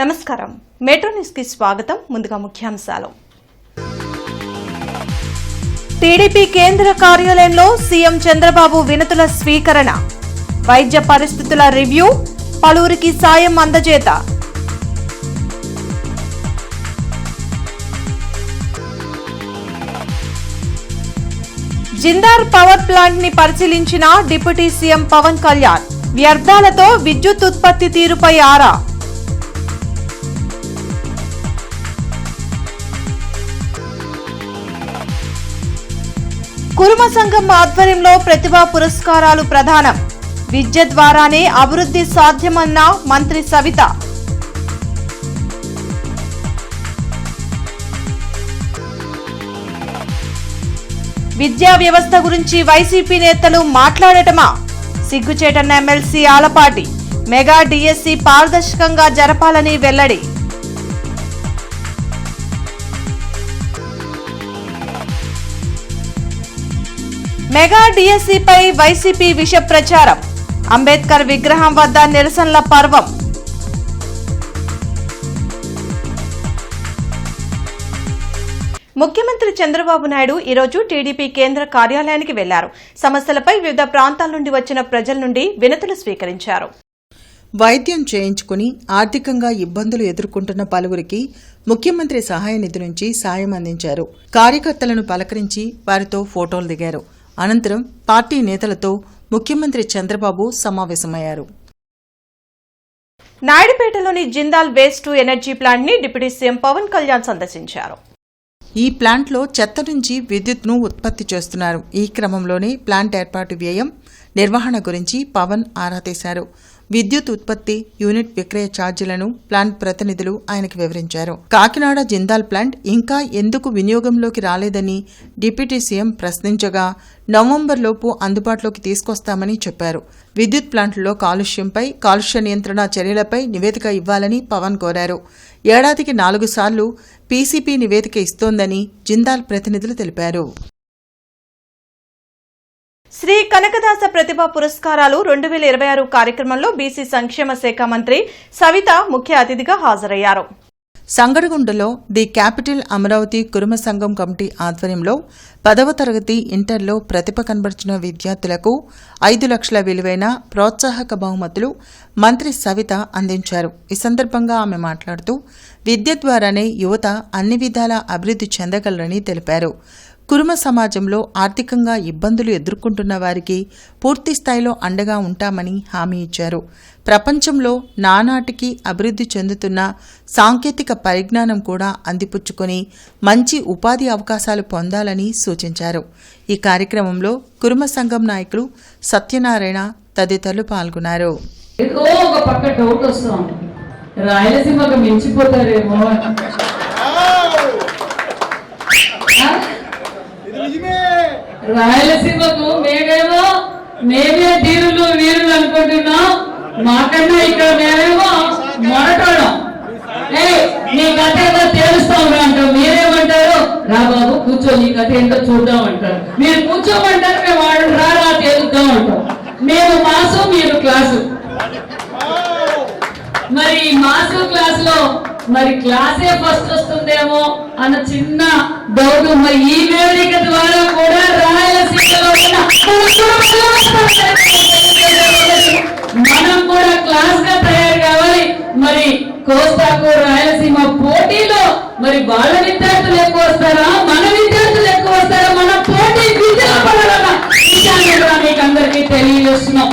నమస్కారం metro news కి స్వాగతం. ముందుగా ముఖ్యాంశాలు. టీడీపీ కేంద్ర కార్యాలయంలో సీఎం చంద్రబాబు వినతుల స్వీకరణ, వైద్య పరిస్థితుల రివ్యూ, పలువురికి సాయం అందజేత. జిందాల్ పవర్ ప్లాంట్ ని పరిశీలించిన డిప్యూటీ సీఎం పవన్ కళ్యాణ్, వ్యర్థాలతో విద్యుత్ ఉత్పత్తి తీరుపై ఆరా. కురుమ సంఘం ఆధ్వర్యంలో ప్రతిభా పురస్కారాలు ప్రదానం, విద్య ద్వారానే అభివృద్ధి సాధ్యమన్న మంత్రి సవిత. విద్యా వ్యవస్థ గురించి వైసీపీ నేతలు మాట్లాడటమా? సిగ్గుచేటన్న ఎమ్మెల్సీ ఆలపాటి. మెగా డిఎస్సి పారదర్శకంగా జరపాలని వెల్లడి. మెగా డిఎస్సిపై వైసీపీ విష ప్రచారం, అంబేద్కర్ విగ్రహం వద్ద నిరసనల పర్వం. ముఖ్యమంత్రి చంద్రబాబు నాయుడు ఈరోజు టీడీపీ కేంద్ర కార్యాలయానికి వెళ్లారు. సమస్యలపై వివిధ ప్రాంతాల నుండి వచ్చిన ప్రజల నుండి వినతులు స్వీకరించారు. వైద్యం చేయించుకుని ఆర్థికంగా ఇబ్బందులు ఎదుర్కొంటున్న పలువురికి ముఖ్యమంత్రి సహాయ నిధి నుంచి సాయం అందించారు. కార్యకర్తలను పలకరించి వారితో ఫోటోలు దిగారు. అనంతరం పార్టీ నేతలతో ముఖ్యమంత్రి చంద్రబాబు సమావేశమయ్యారు. నాయుడుపేటలోని Jindal waste to energy plant ని డిప్యూటీ సీఎం పవన్ కళ్యాణ్ సందర్శించారు. ఈ ప్లాంట్లో చెత్త నుంచి విద్యుత్ను ఉత్పత్తి చేస్తున్నారు. ఈ క్రమంలోనే ప్లాంట్ ఏర్పాటు వ్యయం, నిర్వహణ గురించి పవన్ ఆరా తీశారు. విద్యుత్ ఉత్పత్తి యూనిట్ విక్రయ ఛార్జీలను ప్లాంట్ ప్రతినిధులు ఆయనకు వివరించారు. కాకినాడ జిందాల్ ప్లాంట్ ఇంకా ఎందుకు వినియోగంలోకి రాలేదని డిప్యూటీ సీఎం ప్రశ్నించగా నవంబర్లోపు అందుబాటులోకి తీసుకొస్తామని చెప్పారు. విద్యుత్ ప్లాంట్లో కాలుష్యంపై, కాలుష్య నియంత్రణ చర్యలపై నివేదిక ఇవ్వాలని పవన్ కోరారు. ఏడాదికి 4 సార్లు పీసీపీ నివేదిక ఇస్తోందని జిందాల్ ప్రతినిధులు తెలిపారు. శ్రీ కనకదాస ప్రతిభా పురస్కారాలు 2026 కార్యక్రమంలో బీసీ సంక్షేమ శాఖ మంత్రి సవిత ముఖ్య అతిథిగా హాజరయ్యారు. సంగడిగుండలో ది క్యాపిటల్ అమరావతి కురుమ సంఘం కమిటీ ఆధ్వర్యంలో 10వ తరగతి ఇంటర్లో ప్రతిభ కనబర్చిన విద్యార్థులకు 5 లక్షల విలువైన ప్రోత్సాహక బహుమతులు మంత్రి సవిత అందించారు. ఈ సందర్భంగా ఆమె మాట్లాడుతూ విద్య ద్వారానే యువత అన్ని విధాలా అభివృద్ధి చెందగలరని తెలిపారు. కురుమ సమాజంలో ఆర్థికంగా ఇబ్బందులు ఎదుర్కొంటున్న వారికి పూర్తి స్థాయిలో అండగా ఉంటామని హామీ ఇచ్చారు. ప్రపంచంలో నానాటికి అభివృద్ధి చెందుతున్న సాంకేతిక పరిజ్ఞానం కూడా అందిపుచ్చుకొని మంచి ఉపాధి అవకాశాలు పొందాలని సూచించారు. ఈ కార్యక్రమంలో కురుమ సంఘం నాయకులు సత్యనారాయణ తదితరులు పాల్గొన్నారు. రాయలసీమకు మేమే ధీరులు వీరులు అనుకుంటున్నాం. మాకన్నా ఇక్కడ మేమేమో మొరటోళ్ళం. నీ కథ ఏదో తేలుస్తాం అంటాం. మీరేమంటారు? రా బాబు కూర్చో, నీ కథ ఏంటో చూద్దాం అంటారు. మీరు కూర్చోమంటారు, మేము వాడు రా తేలుద్దాం అంటాం. మేము మాసు, మీరు క్లాసు. మరి ఈ మాసు క్లాస్ లో మరి క్లాసే ఫస్ట్ వస్తుందేమో అన్న చిన్న డౌట్. మరి ఈ వేదిక ద్వారా కూడా రాయలసీమలో మనం కూడా క్లాస్ గా తయారు కావాలి. మరి కోస్తాకు రాయలసీమ పోటీలో మరి వాళ్ళ విద్యార్థులు ఎక్కువ వస్తారా, మన విద్యార్థులు ఎక్కువ వస్తారా, మన పోటీ విద్యలో పడాలన్న విషయాన్ని కూడా మీకు అందరికీ తెలియజేస్తున్నాం.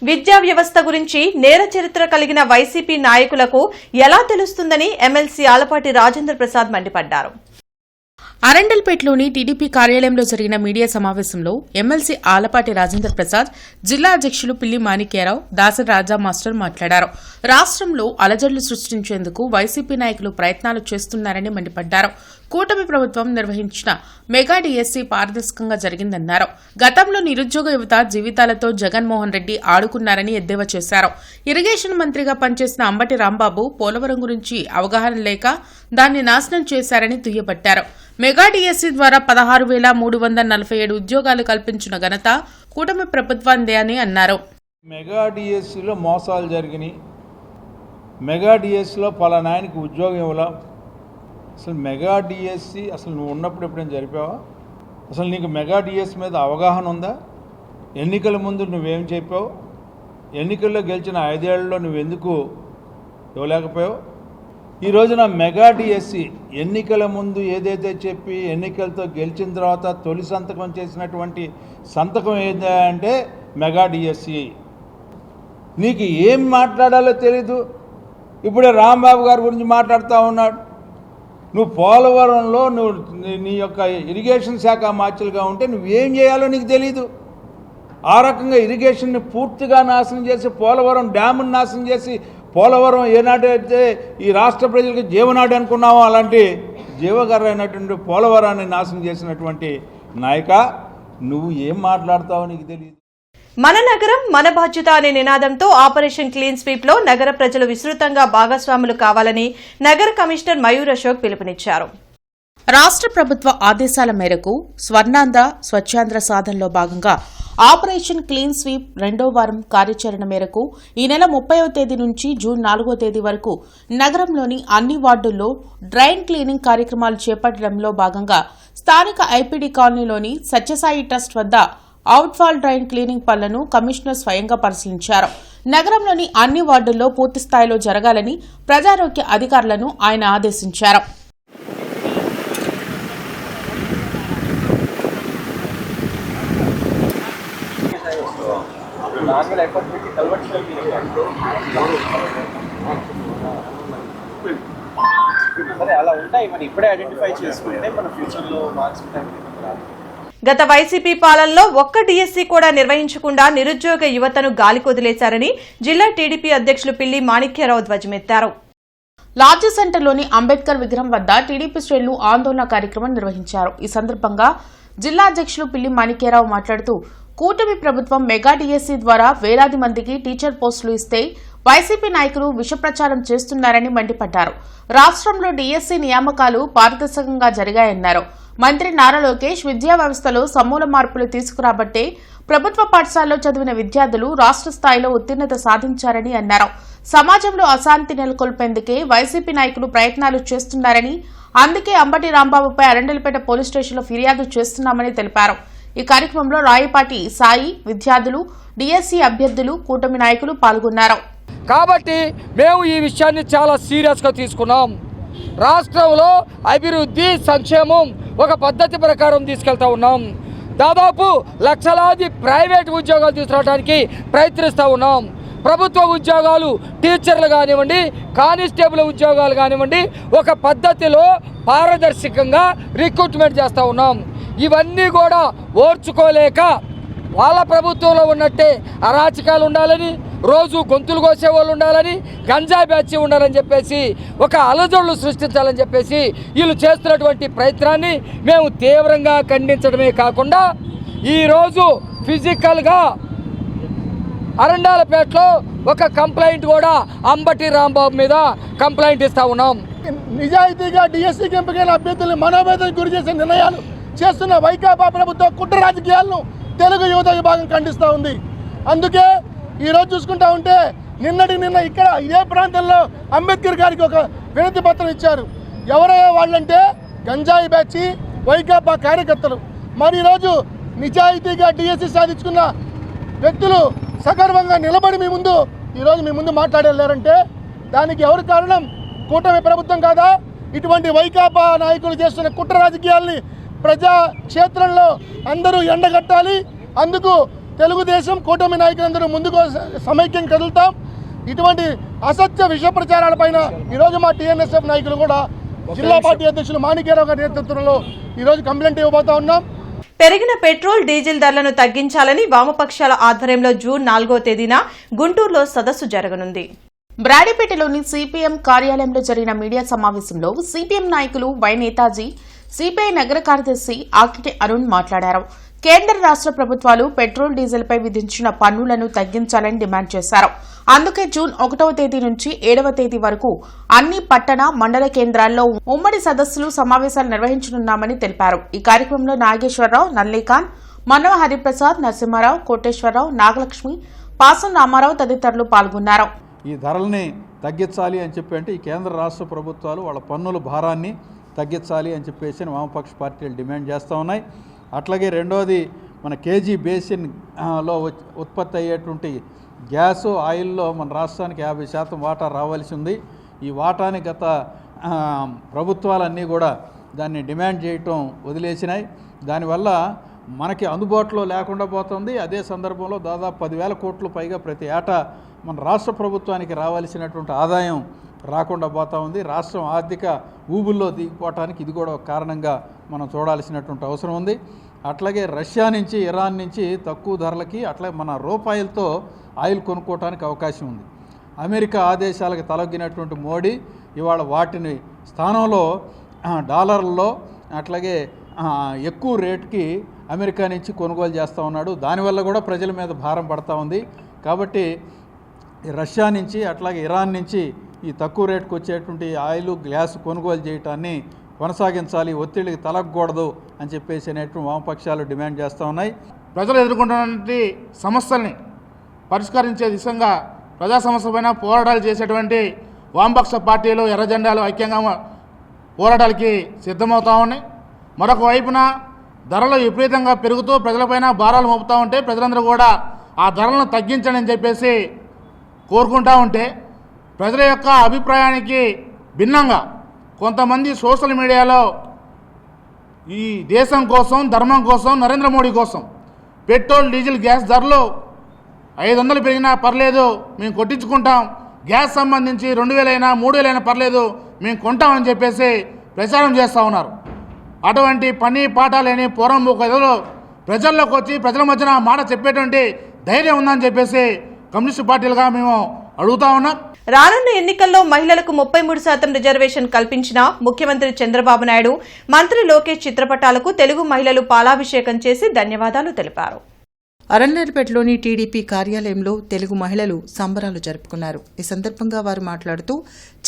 విద్యా వ్యవస్థ గురించి నేర చరిత్ర కలిగిన వైసీపీ నాయకులకు ఎలా తెలుస్తుందని ఎమ్మెల్సీ ఆలపాటి రాజేంద్ర ప్రసాద్ మండిపడ్డారు. అరండల్పేటలోని టీడీపీ కార్యాలయంలో జరిగిన మీడియా సమావేశంలో ఎమ్మెల్సీ ఆలపాటి రాజేంద్ర ప్రసాద్, జిల్లా అధ్యక్షులు పిల్లి మాణిక్యారావు, దాసరి రాజా మాస్టర్ మాట్లాడారు. రాష్ట్రంలో అలజడులు సృష్టించేందుకు వైసీపీ నాయకులు ప్రయత్నాలు చేస్తున్నారని మండిపడ్డారు. కూటమి ప్రభుత్వం నిర్వహించిన మెగా డిఎస్సి పారదర్శకంగా జరిగిందన్నారు. గతంలో నిరుద్యోగ యువత జీవితాలతో జగన్మోహన్ రెడ్డి ఆడుకున్నారని ఎద్దేవా చేశారు. ఇరిగేషన్ మంత్రిగా పనిచేసిన అంబటి రాంబాబు పోలవరం గురించి అవగాహన లేక దాన్ని నాశనం చేశారని దుయ్యబట్టారు. మెగా డిఎస్సి ద్వారా 16,347 ఉద్యోగాలు కల్పించిన ఘనత కూటమి ప్రభుత్వాందే అని అన్నారు. మెగా డిఎస్సిలో మోసాలు జరిగినాయి, మెగా డిఎస్సిలో పలానా ఆయనకి ఉద్యోగం ఇవ్వలా. అసలు మెగా డిఎస్సి అసలు నువ్వు ఉన్నప్పుడు ఎప్పుడైనా జరిపావా? అసలు నీకు మెగా డిఎస్సి మీద అవగాహన ఉందా? ఎన్నికల ముందు నువ్వేం చెప్పావు? ఎన్నికల్లో గెలిచిన 5 ఏళ్లలో నువ్వెందుకు ఇవ్వలేకపోయావు? ఈ రోజున మెగా డిఎస్సి ఎన్నికల ముందు ఏదైతే చెప్పి ఎన్నికలతో గెలిచిన తర్వాత తొలి సంతకం చేసినటువంటి సంతకం ఏంటంటే మెగా డిఎస్సి. నీకు ఏం మాట్లాడాలో తెలీదు. ఇప్పుడే రాంబాబు గారి గురించి మాట్లాడుతూ ఉన్నాడు. నువ్వు పోలవరంలో నీ యొక్క ఇరిగేషన్ శాఖ మార్చులుగా ఉంటే నువ్వేం చేయాలో నీకు తెలీదు. ఆ రకంగా ఇరిగేషన్ని పూర్తిగా నాశనం చేసి పోలవరం డ్యామును నాశనం చేసి పోలవరం ఏనాడైతే ఈ రాష్ట్ర ప్రజలకు జీవనాడి అనుకున్నామో అలాంటి జీవకరైనటువంటి పోలవరాన్ని నాశనం చేసినటువంటి నాయక నువ్వు ఏం మాట్లాడతావో నీకు తెలియదు. మన నగరం మన బాధ్యత అనే నినాదంతో ఆపరేషన్ క్లీన్ స్వీప్ లో నగర ప్రజలు విస్తృతంగా భాగస్వాములు కావాలని నగర కమిషనర్ మయూర్ అశోక్ పిలుపునిచ్చారు. రాష్ట్ర ప్రభుత్వ ఆదేశాల మేరకు స్వర్ణాంధ్ర స్వచ్ఛాంధ్ర సాధనలో భాగంగా ఆపరేషన్ క్లీన్ స్వీప్ 2వ వారం కార్యాచరణ మేరకు ఈ నెల 30వ తేదీ నుంచి జూన్ 4వ తేదీ వరకు నగరంలోని అన్ని వార్డుల్లో డ్రైన్ క్లీనింగ్ కార్యక్రమాలు చేపట్టడంలో భాగంగా స్థానిక ఐపీడీ కాలనీలోని సత్యసాయి ట్రస్ట్ వద్ద అవుట్ఫాల్ డ్రైన్ క్లీనింగ్ పనులను కమిషనర్ స్వయంగా పరిశీలించారు. నగరంలోని అన్ని వార్డుల్లో పూర్తి స్థాయిలో జరగాలని ప్రజారోగ్య అధికారులను ఆయన ఆదేశించారు. గత వైసీపీ పాలనలో ఒక్క డీఎస్సీ కూడా నిర్వహించకుండా నిరుద్యోగ యువతను గాలికొదిలేశారని జిల్లా టీడీపీ అధ్యక్షులు పిల్లి మాణిక్యరావు ధ్వజమెత్తారు. లాడ్జీ సెంటర్లోని అంబేద్కర్ విగ్రహం వద్ద టీడీపీ శ్రేణులు ఆందోళన కార్యక్రమం నిర్వహించారు. ఈ సందర్భంగా జిల్లా అధ్యక్షులు పిల్లి మాణిక్యరావు మాట్లాడుతూ కూటమి ప్రభుత్వం మెగా డీఎస్సీ ద్వారా వేలాది మందికి టీచర్ పోస్టులు ఇస్తే వైసీపీ నాయకులు విషప్రచారం చేస్తున్నారని మండిపడ్డారు. రాష్ట్రంలో డీఎస్సీ నియామకాలు పారదర్శకంగా జరిగాయన్నారు. మంత్రి నారా లోకేష్ విద్యా వ్యవస్థలో సమూల మార్పులు తీసుకురాబట్టే ప్రభుత్వ పాఠశాలలో చదివిన విద్యార్థులు రాష్ట్ర స్థాయిలో ఉత్తీర్ణత సాధించారని అన్నారు. సమాజంలో అశాంతి నెలకొల్పేందుకే వైసీపీ నాయకులు ప్రయత్నాలు చేస్తున్నారని, అందుకే అంబటి రాంబాబుపై అరండలపేట పోలీస్ స్టేషన్లో ఫిర్యాదు చేస్తున్నామని తెలిపారు. ఈ కార్యక్రమంలో రాయపాటి సాయి, విద్యార్థులు, డీఎస్సీ అభ్యర్థులు, కూటమి నాయకులు పాల్గొన్నారు. కాబట్టి మేము ఈ విషయాన్ని చాలా సీరియస్గా తీసుకున్నాం. రాష్ట్రంలో అభివృద్ధి, సంక్షేమం ఒక పద్ధతి ప్రకారం తీసుకెళ్తా ఉన్నాం. దాదాపు లక్షలాది ప్రైవేట్ ఉద్యోగాలు తీసుకురావడానికి ప్రయత్నిస్తూ ఉన్నాం. ప్రభుత్వ ఉద్యోగాలు, టీచర్లు కానివ్వండి, కానిస్టేబుల్ ఉద్యోగాలు కానివ్వండి, ఒక పద్ధతిలో పారదర్శకంగా రిక్రూట్మెంట్ చేస్తూ ఉన్నాం. ఇవన్నీ కూడా ఓర్చుకోలేక వాళ్ళ ప్రభుత్వంలో ఉన్నట్టే అరాచకాలు ఉండాలని, రోజు గొంతులు కోసే వాళ్ళు ఉండాలని, గంజా బ్యాచ్ ఉండాలని చెప్పేసి ఒక అలజడులు సృష్టించాలని చెప్పేసి వీళ్ళు చేస్తున్నటువంటి ప్రయత్నాన్ని మేము తీవ్రంగా ఖండించడమే కాకుండా ఈరోజు ఫిజికల్గా అరండాలపేటలో ఒక కంప్లైంట్ కూడా అంబటి రాంబాబు మీద కంప్లైంట్ ఇస్తా ఉన్నాం. నిజాయితీగా డిఎస్సీకి ఎంపికైన అభ్యర్థులను మనోవేదనకు గురి చేసే నిర్ణయాలు చేస్తున్న వైకాపా ప్రభుత్వ కుట్ర రాజకీయాలను తెలుగు యువత విభాగం ఖండిస్తూ ఉంది. అందుకే ఈరోజు చూసుకుంటా ఉంటే నిన్న ఇక్కడ ఇదే ప్రాంతంలో అంబేద్కర్ గారికి ఒక వినతి పత్రం ఇచ్చారు. ఎవరయ్యా వాళ్ళంటే గంజాయి బ్యాచి, వైకాపా కార్యకర్తలు. మరి ఈరోజు నిజాయితీగా డిఎస్సీ సాధించుకున్న వ్యక్తులు సగర్వంగా నిలబడి ఈరోజు మీ ముందు మాట్లాడలేరంటే దానికి ఎవరు కారణం? కూటమి ప్రభుత్వం కాదా? ఇటువంటి వైకాపా నాయకులు చేస్తున్న కుట్ర రాజకీయాల్ని ప్రజా క్షేత్రంలో అందరూ ఎండగట్టాలి. అందుకు తెలుగుదేశం కూటమి నాయకులందరూ ముందుకు సమైక్యం కదులుతాం. ఇటువంటి అసత్య విష ప్రచారాలపైన ఈరోజు మా టీఎన్ఎస్ఎఫ్ నాయకులు కూడా జిల్లా పార్టీ అధ్యక్షులు మాణిక్యరావు గారి నేతృత్వంలో ఈరోజు కంప్లైంట్ ఇవ్వబోతా ఉన్నాం. పెరిగిన పెట్రోల్, డీజిల్ ధరలను తగ్గించాలని వామపక్షాల ఆధ్వర్యంలో జూన్ 4వ తేదీన గుంటూరులో సదస్సు జరగనుంది. బ్రాడీపేటలోని సిపిఎం కార్యాలయంలో జరిగిన మీడియా సమావేశంలో సిపిఎం నాయకులు వై నేతాజీ, సిపిఐ నగర కార్యదర్శి ఆకిటి అరుణ్ మాట్లాడారు. కేంద్ర రాష్ట్ర ప్రభుత్వాలు పెట్రోల్, డీజిల్పై విధించిన పన్నులను తగ్గించాలని డిమాండ్ చేశారు. అందుకే జూన్ 1వ తేదీ నుంచి 7వ తేదీ వరకు అన్ని పట్టణ, మండల కేంద్రాల్లో ఉమ్మడి సదస్సులు, సమావేశాలు నిర్వహించనున్నామని తెలిపారు. ఈ కార్యక్రమంలో నాగేశ్వరరావు, నల్లికాన్, మన్నవ హరిప్రసాద్, నరసింహారావు, కోటేశ్వరరావు, నాగలక్ష్మి, పాసం రామారావు తదితరులు పాల్గొన్నారు. ఈ ధరల్ని తగ్గించాలి అని చెప్పి, అంటే ఈ కేంద్ర రాష్ట్ర ప్రభుత్వాలు వాళ్ళ పన్నుల భారాన్ని తగ్గించాలి అని చెప్పేసి వామపక్ష పార్టీలు డిమాండ్ చేస్తూ ఉన్నాయి. అట్లాగే రెండోది మన కేజీ బేసిన్లో ఉత్పత్తి అయ్యేటువంటి గ్యాసు ఆయిల్లో మన రాష్ట్రానికి 50% వాటా రావాల్సి ఉంది. ఈ వాటాని గత ప్రభుత్వాలన్నీ కూడా దాన్ని డిమాండ్ చేయటం వదిలేసినాయి. దానివల్ల మనకి అందుబాటులో లేకుండా పోతుంది. అదే సందర్భంలో దాదాపు 10,000 కోట్లు పైగా ప్రతి ఏటా మన రాష్ట్ర ప్రభుత్వానికి రావాల్సినటువంటి ఆదాయం రాకుండా పోతూ ఉంది. రాష్ట్రం ఆర్థిక ఊబుల్లో దిగిపోవటానికి ఇది కూడా ఒక కారణంగా మనం చూడాల్సినటువంటి అవసరం ఉంది. అట్లాగే రష్యా నుంచి, ఇరాన్ నుంచి తక్కువ ధరలకి అట్లా మన రూపాయలతో ఆయిల్ కొనుక్కోవడానికి అవకాశం ఉంది. అమెరికా ఆదేశాలకు తలొగ్గినటువంటి మోడీ ఇవాళ వాటిని స్థానంలో డాలర్లలో అట్లాగే ఎక్కువ రేటుకి అమెరికా నుంచి కొనుగోలు చేస్తూ ఉన్నాడు. దానివల్ల కూడా ప్రజల మీద భారం పడతా ఉంది. కాబట్టి రష్యా నుంచి అట్లాగే ఇరాన్ నుంచి ఈ తక్కువ రేటుకు వచ్చేటువంటి ఆయిల్, గ్యాస్ కొనుగోలు చేయటాన్ని కొనసాగించాలి, ఒత్తిడికి తలగకూడదు అని చెప్పేసి అనేటువంటి వామపక్షాలు డిమాండ్ చేస్తూ ఉన్నాయి. ప్రజలు ఎదుర్కొంటున్నటువంటి సమస్యల్ని పరిష్కరించే దిశగా ప్రజా సమస్యలపైన పోరాటాలు చేసేటువంటి వామపక్ష పార్టీలు, ఎర్ర జెండాలు ఐక్యంగా పోరాటాలకి సిద్ధమవుతూ ఉన్నాయి. మరొక వైపున ధరలు విపరీతంగా పెరుగుతూ ప్రజలపైన భారాలు మోపుతూ ఉంటే ప్రజలందరూ కూడా ఆ ధరలను తగ్గించండి అని చెప్పేసి కోరుకుంటూ ఉంటే, ప్రజల యొక్క అభిప్రాయానికి భిన్నంగా కొంతమంది సోషల్ మీడియాలో ఈ దేశం కోసం, ధర్మం కోసం, నరేంద్ర మోడీ కోసం పెట్రోల్, డీజిల్, గ్యాస్ ధరలు 500 పెరిగినా పర్లేదు మేము కొట్టించుకుంటాం, గ్యాస్ సంబంధించి 2,000 అయినా 3,000 అయినా పర్లేదు మేము కొంటామని చెప్పేసి ప్రచారం చేస్తూ ఉన్నారు. అటువంటి పని పాట లేని పూర్వం కథలో ప్రజల్లోకి వచ్చి ప్రజల మధ్యన మాట చెప్పేటువంటి ధైర్యం ఉందని చెప్పేసి కమ్యూనిస్టు పార్టీలుగా మేము అడుగుతా ఉన్నాం. రానున్న ఎన్నికల్లో మహిళలకు 33% రిజర్వేషన్ కల్పించిన ముఖ్యమంత్రి చంద్రబాబు నాయుడు, మంత్రి లోకేష్ చిత్రపటాలకు తెలుగు మహిళలు పాలాభిషేకం చేసి ధన్యవాదాలు తెలిపారు. అరండల్పేటలోని టీడీపీ కార్యాలయంలో తెలుగు మహిళలు సంబరాలు జరుపుకున్నారు. ఈ సందర్భంగా వారు మాట్లాడుతూ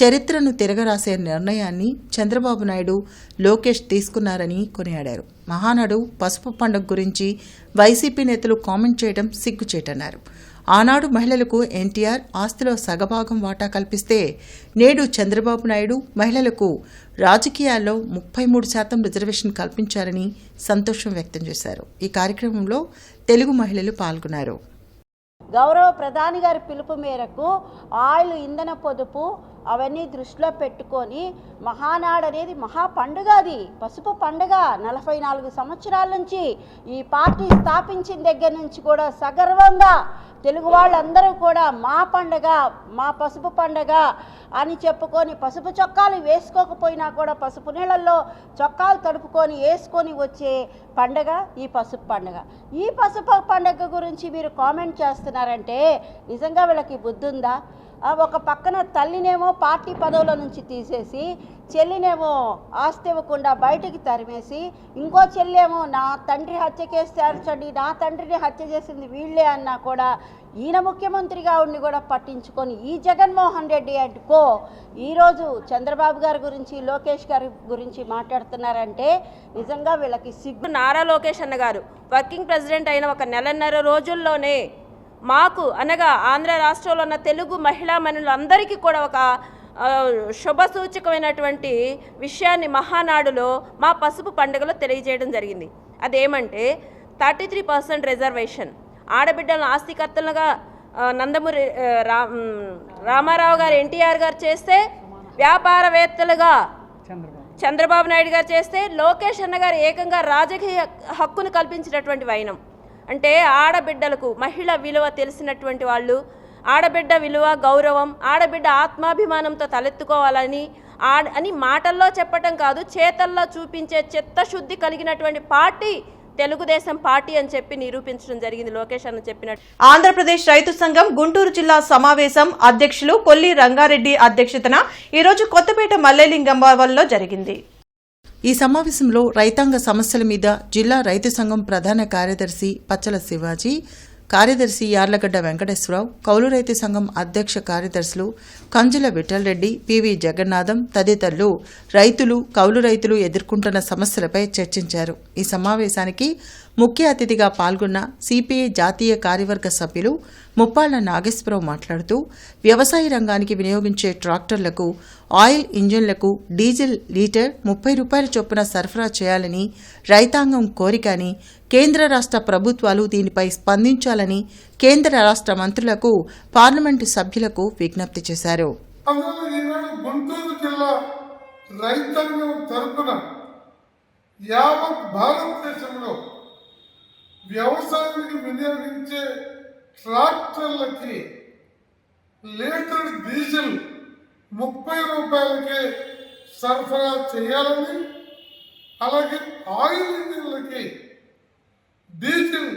చరిత్రను తిరగరాసే నిర్ణయాన్ని చంద్రబాబు నాయుడు, లోకేష్ తీసుకున్నారని కొనియాడారు. మహానాడు పసుపు పండుగ గురించి వైసీపీ నేతలు కామెంట్ చేయడం సిగ్గుచేటన్నారు. ఆనాడు మహిళలకు ఎన్టీఆర్ ఆస్తిలో సగభాగం వాటా కల్పిస్తే నేడు చంద్రబాబు నాయుడు మహిళలకు రాజకీయాల్లో 33% రిజర్వేషన్ కల్పించారని సంతోషం వ్యక్తం చేశారు. ఈ కార్యక్రమంలో తెలుగు మహిళలు పాల్గొన్నారు. గౌరవ ప్రధాని గారి పిలుపు మేరకు ఆయిల్, ఇంధన పొదుపు అవన్నీ దృష్టిలో పెట్టుకొని మహానాడు అనేది మహా పండుగ, అది పసుపు పండుగ. 44 సంవత్సరాల నుంచి ఈ పార్టీ స్థాపించిన దగ్గర నుంచి కూడా సగర్వంగా తెలుగు వాళ్ళందరూ కూడా మా పండుగ, మా పసుపు పండుగ అని చెప్పుకొని పసుపు చొక్కాలు వేసుకోకపోయినా కూడా పసుపు నీళ్ళల్లో చొక్కాలు తడుపుకొని వేసుకొని వచ్చే పండుగ ఈ పసుపు పండుగ. ఈ పసుపు పండుగ గురించి మీరు కామెంట్ చేస్తున్నారంటే నిజంగా వీళ్ళకి బుద్ధి ఉందా? ఒక పక్కన తల్లినేమో పార్టీ పదవుల నుంచి తీసేసి, చెల్లినేమో ఆస్తి ఇవ్వకుండా బయటికి తరిమేసి, ఇంకో చెల్లేమో నా తండ్రి హత్య కేసు తేల్చండి, నా తండ్రిని హత్య చేసింది వీళ్ళే అన్నా కూడా ఈయన ముఖ్యమంత్రిగా ఉండి కూడా పట్టించుకొని ఈ జగన్మోహన్ రెడ్డి అంటుకో ఈరోజు చంద్రబాబు గారి గురించి, లోకేష్ గారి గురించి మాట్లాడుతున్నారంటే నిజంగా వీళ్ళకి సిగ్గు. నారా లోకేష్ అన్న గారు వర్కింగ్ ప్రెసిడెంట్ అయిన ఒక నెలన్నర రోజుల్లోనే మాకు అనగా ఆంధ్ర రాష్ట్రంలో ఉన్న తెలుగు మహిళా మనులందరికీ కూడా ఒక శుభసూచకమైనటువంటి విషయాన్ని మహానాడులో మా పసుపు పండుగలో తెలియజేయడం జరిగింది. అదేమంటే 33% రిజర్వేషన్. ఆడబిడ్డలను ఆస్తికర్తలుగా నందమూరి రామారావు గారు, ఎన్టీఆర్ గారు చేస్తే, వ్యాపారవేత్తలుగా చంద్రబాబు నాయుడు గారు చేస్తే, లోకేష్ అన్న గారు ఏకంగా రాజకీయ హక్కును కల్పించినటువంటి వైనం. అంటే ఆడబిడ్డలకు మహిళ విలువ తెలిసినటువంటి వాళ్ళు, ఆడబిడ్డ విలువ, గౌరవం, ఆడబిడ్డ ఆత్మాభిమానంతో తలెత్తుకోవాలని అని మాటల్లో చెప్పటం కాదు, చేతల్లో చూపించే చిత్తశుద్ధి కలిగినటువంటి పార్టీ తెలుగుదేశం పార్టీ అని చెప్పి నిరూపించడం జరిగింది లోకేష్ అన్న చెప్పినట్టు. ఆంధ్రప్రదేశ్ రైతు సంఘం గుంటూరు జిల్లా సమావేశం అధ్యక్షులు కొల్లి రంగారెడ్డి అధ్యక్షతన ఈరోజు కొత్తపేట మల్లేలింగంలో జరిగింది. ఈ సమావేశంలో రైతాంగ సమస్యల మీద జిల్లా రైతు సంఘం ప్రధాన కార్యదర్శి పచ్చల శివాజీ, కార్యదర్శి యార్లగడ్డ వెంకటేశ్వరరావు, కౌలు రైతు సంఘం అధ్యక్ష కార్యదర్శులు కంజుల విఠలరెడ్డి, పివి జగన్నాథం తదితరులు రైతులు, కౌలు రైతులు ఎదుర్కొంటున్న సమస్యలపై చర్చించారు. ఈ సమావేశానికి ముఖ్య అతిథిగా పాల్గొన్న సిపిఐ జాతీయ కార్యవర్గ సభ్యులు ముప్పాళ్ల నాగేశ్వరరావు మాట్లాడుతూ వ్యవసాయ రంగానికి వినియోగించే ట్రాక్టర్లకు, ఆయిల్ ఇంజిన్లకు డీజిల్ లీటర్ 30 రూపాయల చొప్పున సరఫరా చేయాలని రైతాంగం కోరికని, కేంద్ర రాష్ట్ర ప్రభుత్వాలు దీనిపై స్పందించాలని కేంద్ర రాష్ట్ర మంత్రులకు, పార్లమెంటు సభ్యులకు విజ్ఞప్తి చేశారు. గుంటూరు జిల్లా రైతాంగం తరపున యావత్ భారతదేశంలో వ్యవసాయానికి వినియోగించే ట్రాక్టర్లకి లీటర్ డీజిల్ 30 రూపాయలకే సరఫరా చేయాలని, అలాగే ఆయిల్ ఇంజిన్లకి డీజిల్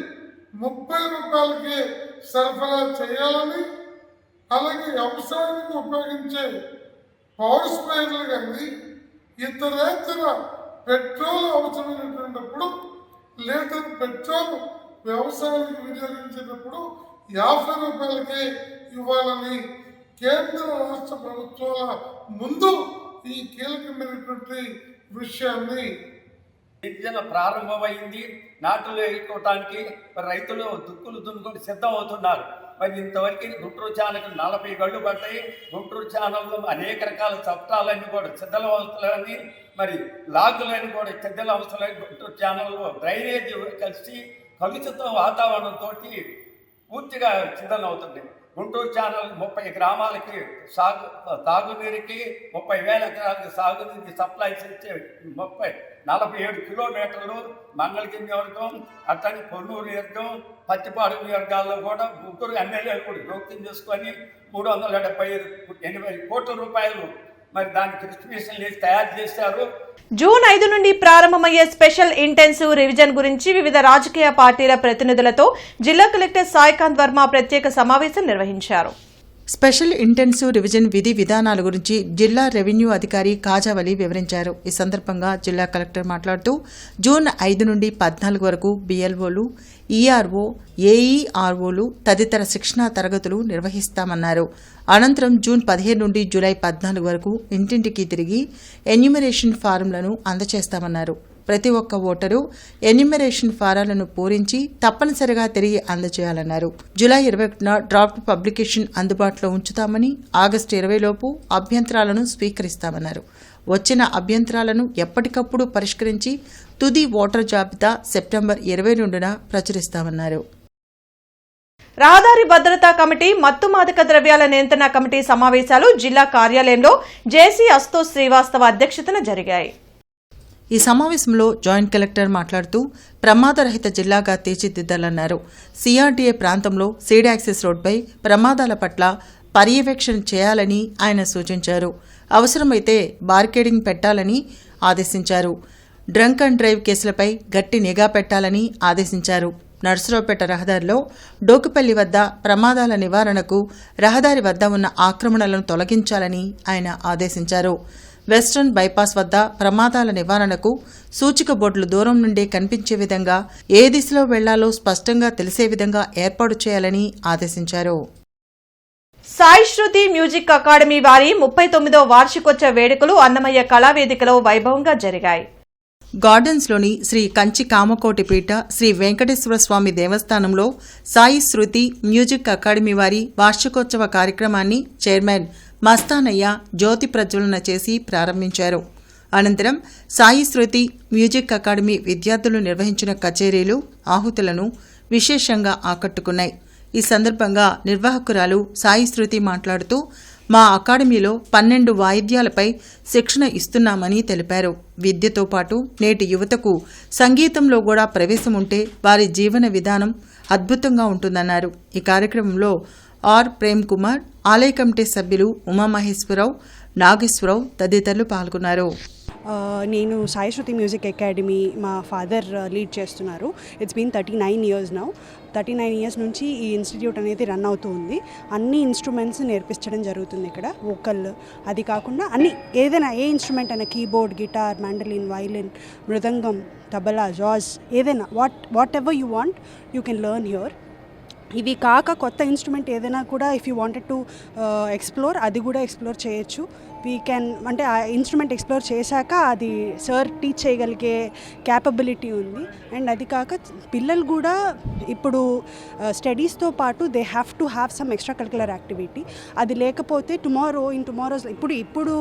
30 రూపాయలకే సరఫరా చేయాలని, అలాగే వ్యవసాయానికి ఉపయోగించే పవర్ స్ప్రేయర్లు కానీ ఇతరేతర పెట్రోల్ అవసరమైనటువంటిప్పుడు లీటర్ పెట్రోల్ వ్యవసాయానికి వినియోగించేటప్పుడు 50 రూపాయలకే ఇవ్వాలని కేంద్ర రాష్ట్ర ప్రభుత్వాల ముందు ఈ కీలకమైనటువంటి విషయాన్ని సీజన్ ప్రారంభమైంది. నాటులు వేసుకోవటానికి రైతులు దుక్కులు దున్నుకొని సిద్ధం అవుతున్నారు. మరి ఇంతవరకు గుంటూరు ఛానల్కి 40 గళ్ళు పడ్డాయి. గుంటూరు ఛానల్లో అనేక రకాల చట్టాలన్నీ కూడా సిద్ధల అవసరాలని, మరి లాగులని కూడా సిద్ధల అవసరాలు. గుంటూరు ఛానల్లో డ్రైనేజ్ కలిసి కలుషిత వాతావరణంతో పూర్తిగా సిద్ధం అవుతుంది. గుంటూరు ఛానల్ 30 గ్రామాలకి తాగునీరుకి 30,000 ఎకరాలకి సాగునీరుకి సప్లై చేసే 47 కిలోమీటర్లు మంగళగిరి నియోజకం, అట్లానే పొన్నూరు నియోజకం, పత్తిపాడు నియోజకాల్లో కూడా గుంటూరు ఎమ్మెల్యేలు కూడా జోక్యం చేసుకొని 378 కోట్ల రూపాయలు మరి దానికి డిస్ట్రిబ్యూషన్ చేసి తయారు చేశారు. జూన్ 5 నుండి ప్రారంభమయ్యే స్పెషల్ ఇంటెన్సివ్ రివిజన్ గురించి వివిధ రాజకీయ పార్టీల ప్రతినిధులతో జిల్లా కలెక్టర్ సాయికాంత్ వర్మ ప్రత్యేక సమావేశం నిర్వహించారు. స్పెషల్ ఇంటెన్సివ్ రివిజన్ విధి విధానాల గురించి జిల్లా రెవెన్యూ అధికారి కాజావలి వివరించారు. ఈ సందర్భంగా జిల్లా కలెక్టర్ మాట్లాడుతూ జూన్ 5 నుండి 14 వరకు బిఎల్ఓలు, ఈఆర్ఓ, ఏఈఆర్ఓలు తదితర శిక్షణా తరగతులు నిర్వహిస్తామన్నారు. అనంతరం జూన్ 15 నుండి జూలై 14 వరకు ఇంటింటికి తిరిగి ఎన్యూమరేషన్ ఫారంలను అందజేస్తామన్నారు. ప్రతి ఒక్క ఓటరు ఎన్యూమరేషన్ ఫారాలను పూరించి తప్పనిసరిగా తిరిగి అందజేయాలన్నారు. జూలై 21న డ్రాఫ్ట్ పబ్లికేషన్ అందుబాటులో ఉంచుతామని, ఆగస్టు 20 లోపు అభ్యంతరాలను స్వీకరిస్తామన్నారు. వచ్చిన అభ్యంతరాలను ఎప్పటికప్పుడు పరిష్కరించి తుది ఓటర్ జాబితా సెప్టెంబర్ 22న ప్రచురిస్తామన్నారు. రహదారి భద్రతా కమిటీ, మత్తు మాదక ద్రవ్యాల నియంత్రణ కమిటీ సమావేశాలు జిల్లా కార్యాలయంలో జేసీ అస్తోష్ శ్రీవాస్తవ అధ్యక్షతన జరిగాయి. ఈ సమావేశంలో జాయింట్ కలెక్టర్ మాట్లాడుతూ ప్రమాదరహిత జిల్లాగా తీర్చిదిద్దాలన్నారు. సిఆర్డీఏ ప్రాంతంలో సీడ్ యాక్సెస్ రోడ్పై ప్రమాదాల పట్ల పర్యవేక్షణ చేయాలని ఆయన సూచించారు. అవసరమైతే బార్కేడింగ్ పెట్టాలని ఆదేశించారు. డ్రంక్ అండ్ డ్రైవ్ కేసులపై గట్టి నిఘా పెట్టాలని ఆదేశించారు. నర్సరావుపేట రహదారిలో డోకుపల్లి వద్ద ప్రమాదాల నివారణకు రహదారి వద్ద ఉన్న ఆక్రమణలను తొలగించాలని ఆయన ఆదేశించారు. వెస్టర్న్ బైపాస్ వద్ద ప్రమాదాల నివారణకు సూచిక బోర్డులు దూరం నుండి కనిపించే విధంగా, ఏ దిశలో వెళ్లాలో స్పష్టంగా తెలిసే విధంగా ఏర్పాటు చేయాలని ఆదేశించారు. సాయి శృతి మ్యూజిక్ అకాడమీ వారి 39వ వార్షికోత్సవ వేడుకలు అన్నమయ్య కళావేదికలో వైభవంగా జరిగాయి. గార్డెన్స్లోని శ్రీ కంచి కామకోటి పీఠ శ్రీ వెంకటేశ్వర స్వామి దేవస్థానంలో సాయి శృతి మ్యూజిక్ అకాడమీ వారి వార్షికోత్సవ కార్యక్రమాన్ని చైర్మన్ మస్తానయ్య జ్యోతి ప్రజ్వలన చేసి ప్రారంభించారు. అనంతరం సాయి శృతి మ్యూజిక్ అకాడమీ విద్యార్థులు నిర్వహించిన కచేరీలు, ఆహుతులను విశేషంగా ఆకట్టుకున్నాయి. ఈ సందర్భంగా నిర్వాహకురాలు సాయి శృతి మాట్లాడుతూ మా అకాడమీలో 12 వాయిద్యాలపై శిక్షణ ఇస్తున్నామని తెలిపారు. విద్యతో పాటు నేటి యువతకు సంగీతంలో కూడా ప్రవేశం ఉంటే వారి జీవన విధానం అద్భుతంగా ఉంటుందన్నారు. ఈ కార్యక్రమంలో ఆర్ ప్రేమ్ కుమార్, ఆలయ కమిటీ సభ్యులు ఉమామహేశ్వరరావు, నాగేశ్వరరావు తదితరులు పాల్గొన్నారు. నేను సాయి శృతి మ్యూజిక్ అకాడమీ మా ఫాదర్ లీడ్ చేస్తున్నారు. It's been 39 years now. 39 years నుంచి ఈ ఇన్స్టిట్యూట్ అనేది రన్ అవుతూ ఉంది. అన్ని ఇన్స్ట్రుమెంట్స్ నేర్పించడం జరుగుతుంది ఇక్కడ. వోకల్ అది కాకుండా అన్ని ఏదైనా ఏ ఇన్స్ట్రుమెంట్ అయినా కీబోర్డ్, గిటార్, మ్యాండలిన్, వైలిన్, మృదంగం, తబలా, జాజ్ ఏదైనా what ever you want you can learn here. ఇవి కాక కొత్త ఇన్స్ట్రుమెంట్ ఏదైనా కూడా if you wanted to explore అది కూడా ఎక్స్ప్లోర్ చేయొచ్చు. వీ క్యాన్ అంటే ఆ ఇన్స్ట్రుమెంట్ ఎక్స్ప్లోర్ చేశాక అది సార్ టీచ్ చేయగలిగే క్యాపబిలిటీ ఉంది. అండ్ అది కాక పిల్లలు కూడా ఇప్పుడు స్టడీస్తో పాటు they have to have some extra curricular activity. అది లేకపోతే టుమారోస్ ఇప్పుడు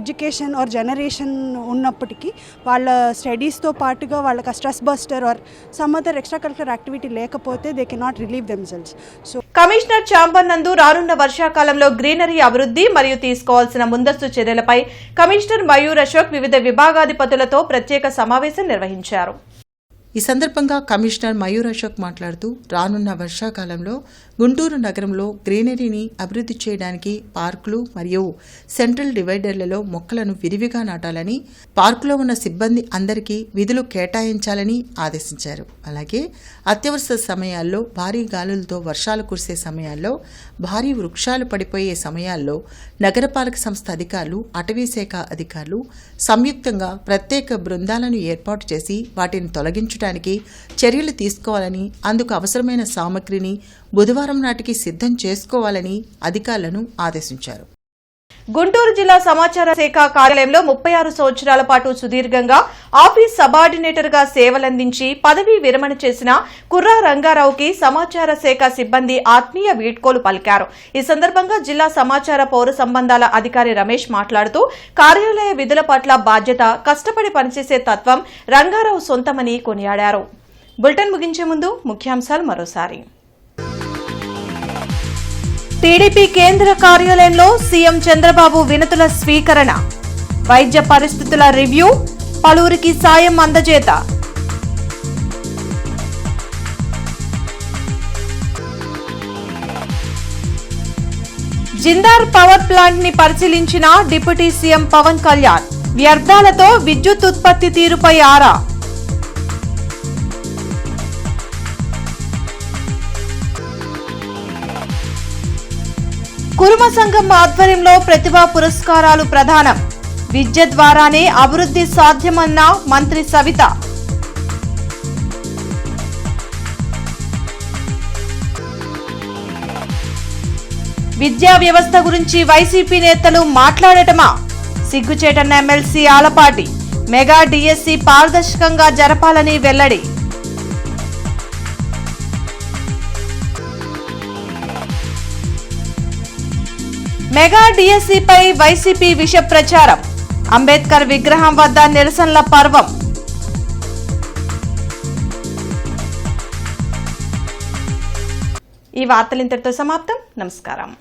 ఎడ్యుకేషన్ ఆర్ జనరేషన్ ఉన్నప్పటికీ వాళ్ళ స్టడీస్తో పాటుగా వాళ్ళకి stress buster or some other extra curricular activity లేకపోతే they cannot relieve themselves. So commissioner chamber నందు రానున్న వర్షాకాలంలో గ్రీనరీ అభివృద్ధి మరియు తీసుకోవాల్సిన ముందస్తు చర్యలపై కమిషనర్ మయూర్ అశోక్ వివిధ విభాగాధిపతులతో ప్రత్యేక సమావేశం నిర్వహించారు. ఈ సందర్భంగా కమిషనర్ మయూర్ అశోక్ మాట్లాడుతూ రానున్న వర్షాకాలంలో గుంటూరు నగరంలో గ్రీనరీని అభివృద్ధి చేయడానికి పార్కులు మరియు సెంట్రల్ డివైడర్లలో మొక్కలను విరివిగా నాటాలని, పార్కులో ఉన్న సిబ్బంది అందరికీ విధులు కేటాయించాలని ఆదేశించారు. అలాగే అత్యవసర సమయాల్లో భారీ గాలులతో వర్షాలు కురిసే సమయాల్లో, భారీ వృక్షాలు పడిపోయే సమయాల్లో నగరపాలక సంస్థ అధికారులు, అటవీశాఖ అధికారులు సంయుక్తంగా ప్రత్యేక బృందాలను ఏర్పాటు చేసి వాటిని తొలగించడానికి చర్యలు తీసుకోవాలని, అందుకు అవసరమైన సామగ్రిని బుధవారం నాటికి సిద్ధం చేసుకోవాలని అధికారులను ఆదేశించారు. గుంటూరు జిల్లా సమాచార శాఖ కార్యాలయంలో 36 సంవత్సరాల పాటు సుదీర్ఘంగా ఆఫీస్ సబార్డినేటర్ గా సేవలందించి పదవీ విరమణ చేసిన కుర్రా రంగారావుకి సమాచార శాఖ సిబ్బంది ఆత్మీయ వీడ్కోలు పలికారు. ఈ సందర్భంగా జిల్లా సమాచార పౌర సంబంధాల అధికారి రమేష్ మాట్లాడుతూ కార్యాలయ విధుల పట్ల బాధ్యత, కష్టపడి పనిచేసే తత్వం రంగారావు సొంతమని కొనియాడారు. బులెటిన్ ముగించే ముందు ముఖ్యాంశాలు మరోసారి. టీడీపీ కేంద్ర కార్యాలయంలో సీఎం చంద్రబాబు వినతుల స్వీకరణ, వైద్య పరిస్థితుల రివ్యూ, పలువురికి సాయం అందజేత. జిందార్ పవర్ ప్లాంట్ ని పరిశీలించిన డిప్యూటీ సీఎం పవన్ కళ్యాణ్, వ్యర్థాలతో విద్యుత్ ఉత్పత్తి తీరుపై ఆరా. కురుమ సంఘం ఆధ్వర్యంలో ప్రతిభా పురస్కారాలు ప్రదానం, విద్య ద్వారానే అభివృద్ధి సాధ్యమన్న మంత్రి సవిత. విద్యా వ్యవస్థ గురించి వైసీపీ నేతలు మాట్లాడటమా? సిగ్గుచేటన్న ఎమ్మెల్సీ ఆలపాటి. మెగా డిఎస్సి పారదర్శకంగా జరపాలని వెల్లడి. మెగా డిఎస్సిపై వైసీపీ విష ప్రచారం, అంబేద్కర్ విగ్రహం వద్ద నిరసనల పర్వం. ఈ వార్తలు ఇంతటితో సమాప్తం. నమస్కారం.